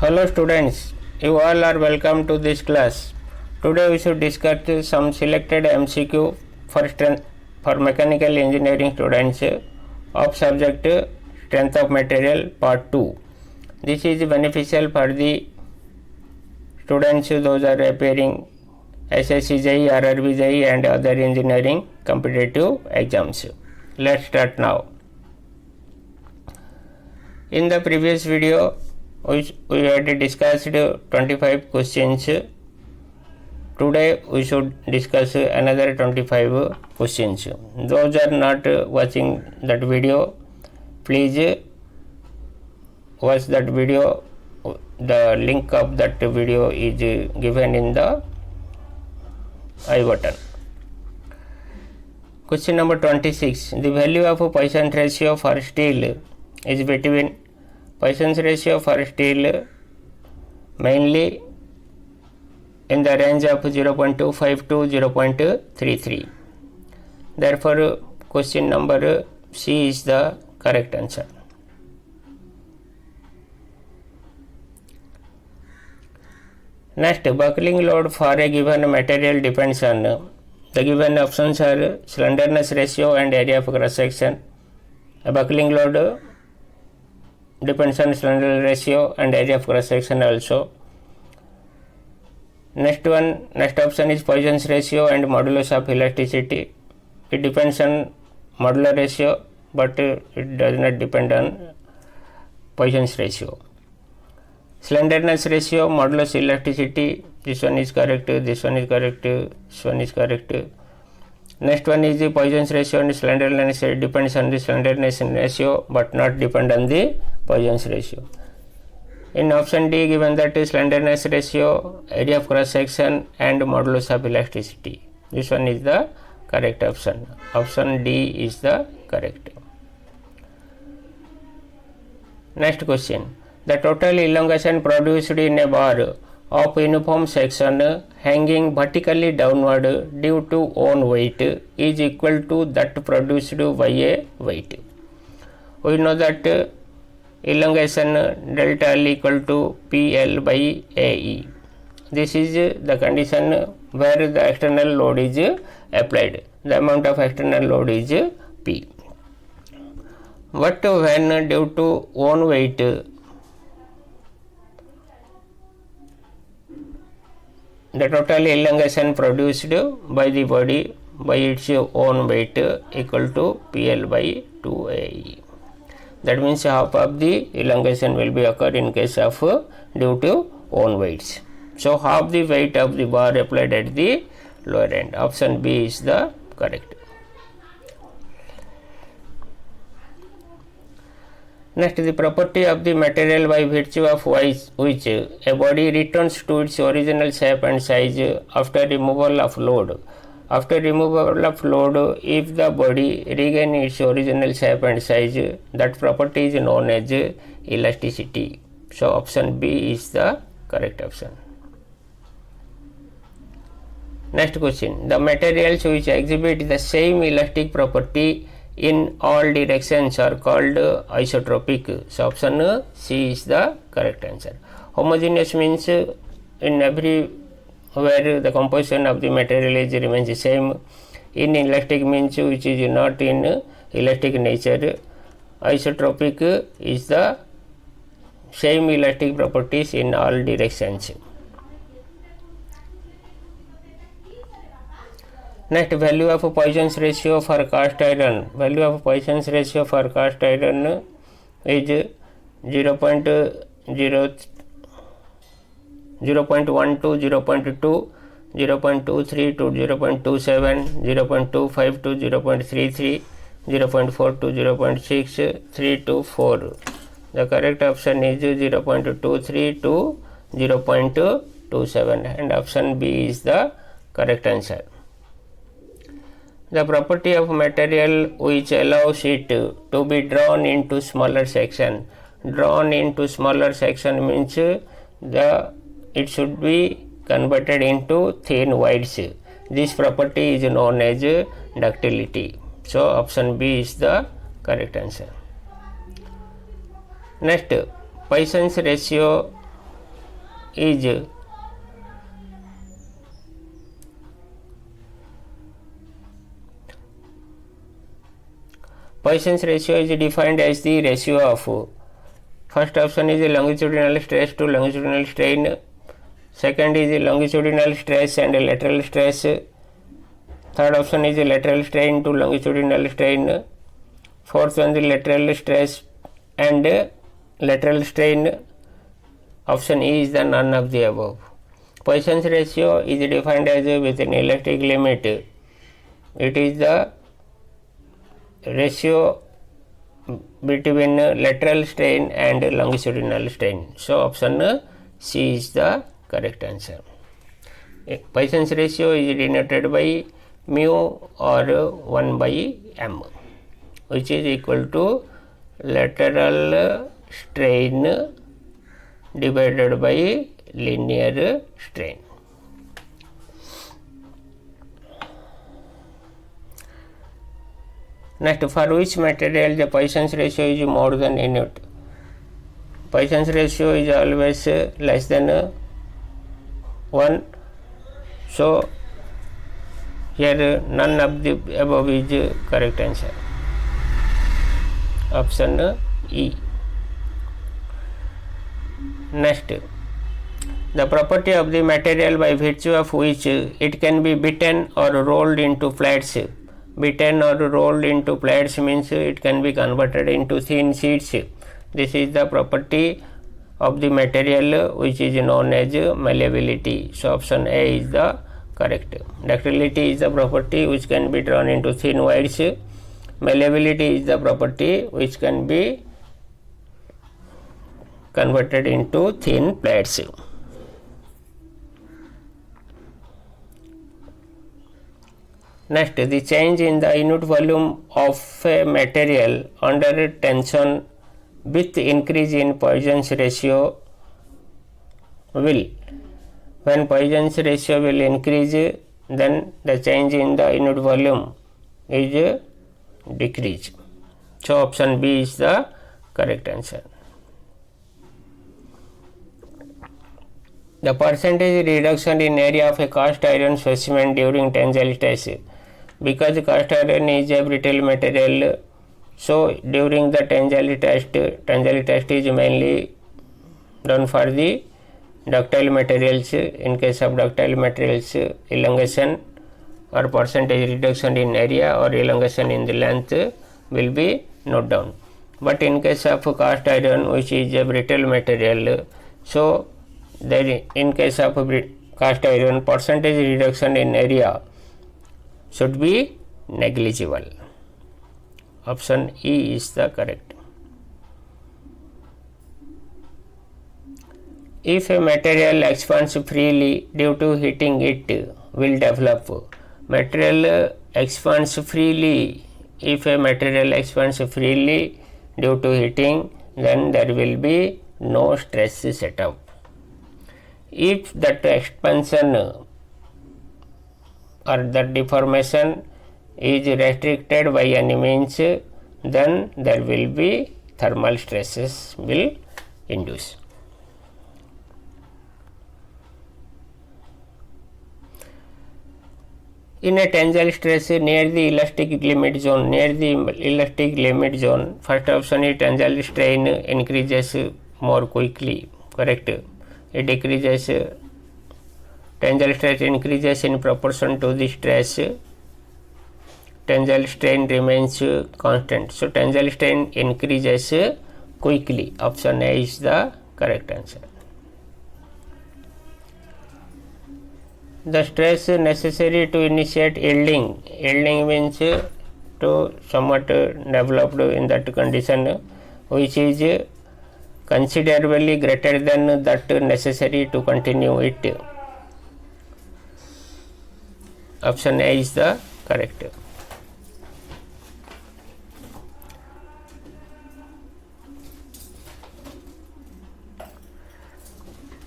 Hello students, you all are welcome to this class. Today we should discuss some selected MCQ for mechanical engineering students of subject strength of material part 2. This is beneficial for the students those are appearing SSC JEE, RRB JEE and other engineering competitive exams. Let's start now. In the previous video we had discussed 25 questions. Today we should discuss another 25 questions. Those are not watching that video, please watch that video. The link of that video is given in the I button. Question number 26. The value of Poisson's ratio for steel is between Poisson's ratio for steel mainly in the range of 0.25 to 0.33. Therefore, question number C is the correct answer. Next, buckling load for a given material depends on the given options are slenderness ratio and area of cross section. A buckling load depends on slenderness ratio and area of cross section also. Next option is Poisson's ratio and modulus of elasticity. It depends on modular ratio, but it does not depend on Poisson's ratio. Slenderness ratio, modulus elasticity, this one is correct, this one is correct, this one is correct. Next one is the Poisson's ratio and slenderness depends on the slenderness ratio but not depend on the Poisson's ratio. In option D given that slenderness ratio, area of cross section and modulus of elasticity. This one is the correct option. Option D is the correct. Next question. The total elongation produced in a bar of uniform section hanging vertically downward due to own weight is equal to that produced by a weight. We know that elongation delta L equal to PL by AE. This is the condition where the external load is applied. The amount of external load is P. But when due to own weight, the total elongation produced by the body by its own weight equal to PL by 2AE. That means half of the elongation will be occurred in case of due to own weights. So half the weight of the bar applied at the lower end. Option B is the correct. Next, the property of the material by virtue of which a body returns to its original shape and size after removal of load. After removal of load, if the body regains its original shape and size, that property is known as elasticity. So option B is the correct option. Next question. The materials which exhibit the same elastic property in all directions are called isotropic. So option C is the correct answer. Homogeneous means in every where the composition of the material is remains the same. Inelastic means which is not in elastic nature. Isotropic is the same elastic properties in all directions. Next, value of Poisson's ratio for cast iron. Value of Poisson's ratio for cast iron is 0.12 to 0.2, 0.23 to 0.27, 0.25 to 0.33, 0.4 to 0.6, 3 to 4. The correct option is 0.23 to 0.27 and option B is the correct answer. The property of material which allows it to be drawn into smaller section. Drawn into smaller section means it should be converted into thin wires. This property is known as ductility. So option B is the correct answer. Next, Poisson's ratio is Poisson's ratio is defined as the ratio of first option is longitudinal stress to longitudinal strain, second is longitudinal stress and lateral stress, third option is lateral strain to longitudinal strain, fourth one is lateral stress and lateral strain. Option E is the none of the above. Poisson's ratio is defined as with an elastic limit. It is the ratio between lateral strain and longitudinal strain. So option C is the correct answer. Poisson's ratio is denoted by mu or 1 by m, which is equal to lateral strain divided by linear strain. Next, for which material the Poisson's ratio is more than unit? Poisson's ratio is always less than 1. So, here none of the above is correct answer. Option E. Next, the property of the material by virtue of which it can be beaten or rolled into plates. Beaten or rolled into plates means it can be converted into thin sheets. This is the property of the material which is known as malleability. So option A is the correct. Ductility is the property which can be drawn into thin wires. Malleability is the property which can be converted into thin plates. Next, the change in the unit volume of a material under tension with increase in Poisson's ratio will. When Poisson's ratio will increase, then the change in the unit volume is decrease. So option B is the correct answer. The percentage reduction in area of a cast iron specimen during tensile test. Because cast iron is a brittle material, so during the tensile test is mainly done for the ductile materials. In case of ductile materials, elongation or percentage reduction in area or elongation in the length will be noted down. But in case of cast iron, which is a brittle material, so then in case of cast iron, percentage reduction in area should be negligible. Option E is the correct. If a material expands freely due to heating, it will develop. Material expands freely. If a material expands freely due to heating, then there will be no stress set up. If that expansion or that deformation is restricted by any means, then there will be thermal stresses will induce. In a tensile stress near the elastic limit zone, first option is tensile strain increases more quickly, correct? It decreases, tensile stress increases in proportion to the stress, tensile strain remains constant. So tensile strain increases quickly. Option A is the correct answer. The stress necessary to initiate yielding means to somewhat developed in that condition which is considerably greater than that necessary to continue it. Option A is the correct.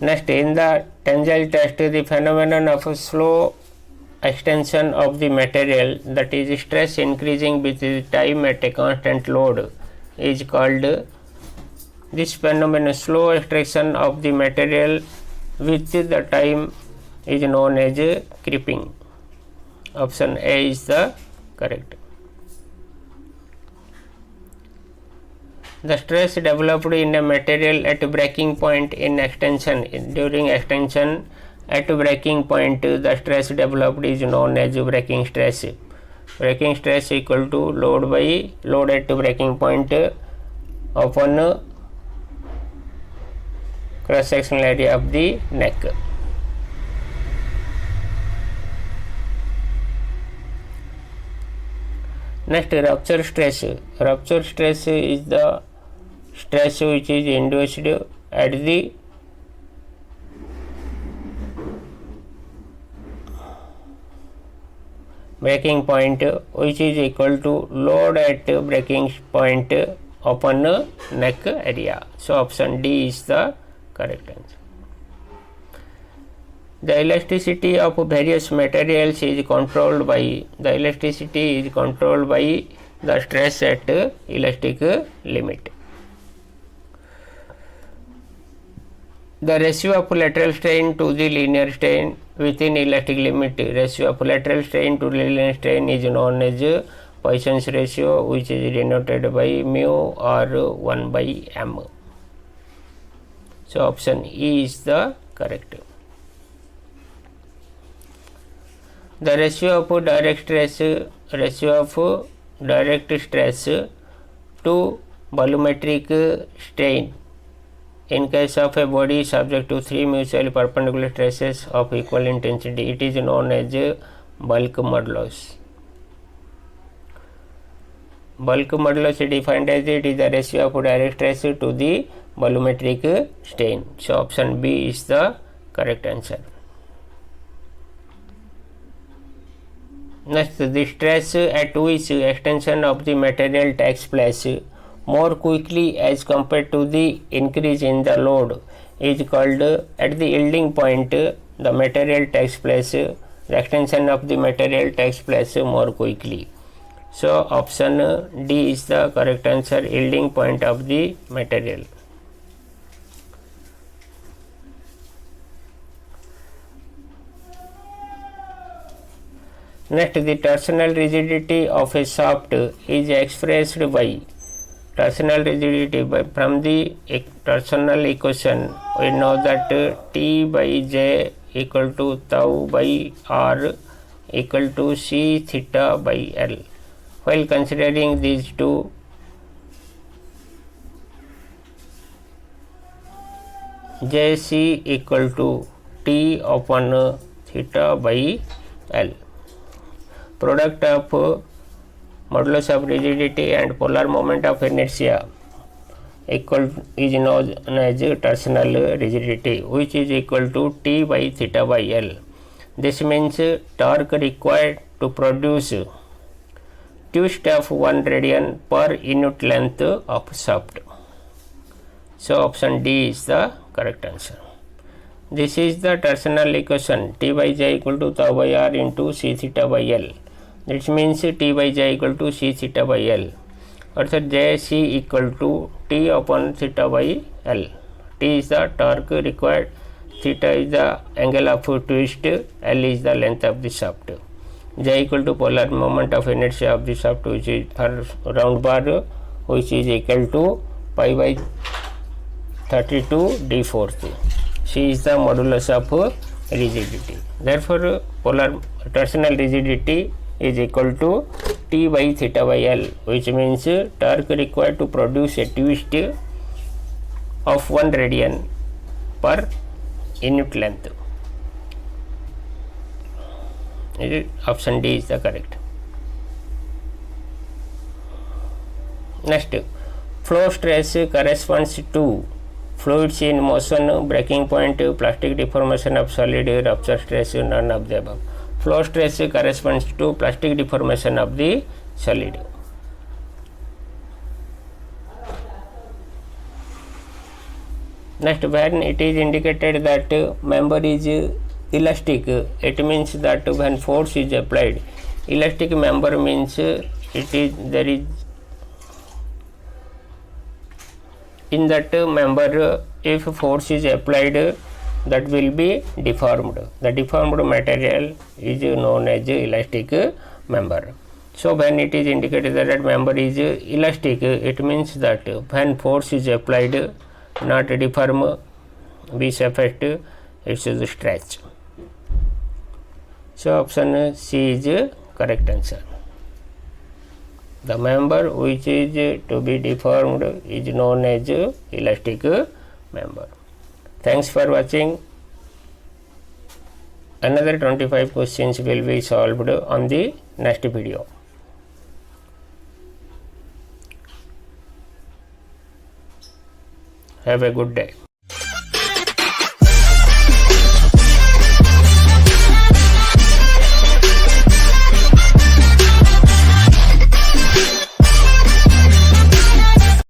Next, in the tensile test, the phenomenon of slow extension of the material, that is stress increasing with time at a constant load, is called this phenomenon slow extraction of the material with the time is known as creeping. Option A is the correct. The stress developed in a material at breaking point in extension. During extension at breaking point, the stress developed is known as breaking stress. Breaking stress equal to load by load at breaking point upon cross sectional area of the neck. Next, rupture stress. Rupture stress is the stress which is induced at the breaking point, which is equal to load at breaking point upon neck area. So option D is the correct answer. The elasticity of various materials is controlled by the stress at elastic limit. The ratio of lateral strain to the linear strain within elastic limit. Ratio of lateral strain to linear strain is known as Poisson's ratio, which is denoted by mu or 1 by m. So option E is the correct. The ratio of direct stress to volumetric strain in case of a body subject to three mutually perpendicular stresses of equal intensity, it is known as bulk modulus. Bulk modulus is defined as it is the ratio of direct stress to the volumetric strain. So option B is the correct answer. Next, the stress at which extension of the material takes place more quickly as compared to the increase in the load is called at the yielding point. The material takes place, the extension of the material takes place more quickly. So option D is the correct answer, yielding point of the material. Next, the torsional rigidity of a shaft is expressed by torsional rigidity from the torsional equation. We know that T by J equal to tau by R equal to C theta by L. While considering these two, JC equal to T upon theta by L. Product of modulus of rigidity and polar moment of inertia is known as torsional rigidity, which is equal to T by theta by L. This means torque required to produce twist of 1 radian per unit length of shaft. So option D is the correct answer. This is the torsional equation, T by J equal to tau by R into C theta by L. This means T by J equal to C theta by L. अर्थात JC equal to T upon theta by L. T is the torque required, theta is the angle of twist, L is the length of the shaft. J equal to polar moment of inertia of the shaft, which is for round bar, which is equal to pi by 32 d fourth. C is the modulus of rigidity. Therefore, polar torsional rigidity is equal to T by theta by L, which means torque required to produce a twist of 1 radian per unit length. Option D is the correct. Next, flow stress corresponds to fluids in motion, breaking point, plastic deformation of solid, rupture stress, none of the above. Flow stress corresponds to plastic deformation of the solid. Next, when it is indicated that member is elastic, it means that when force is applied, elastic member means there is in that member, if force is applied, that will be deformed. The deformed material is known as elastic member. So when it is indicated that member is elastic, it means that when force is applied, not deform, this effect is stretch. So option C is correct answer. The member which is to be deformed is known as elastic member. Thanks for watching. Another 25 questions will be solved on the next video. Have a good day.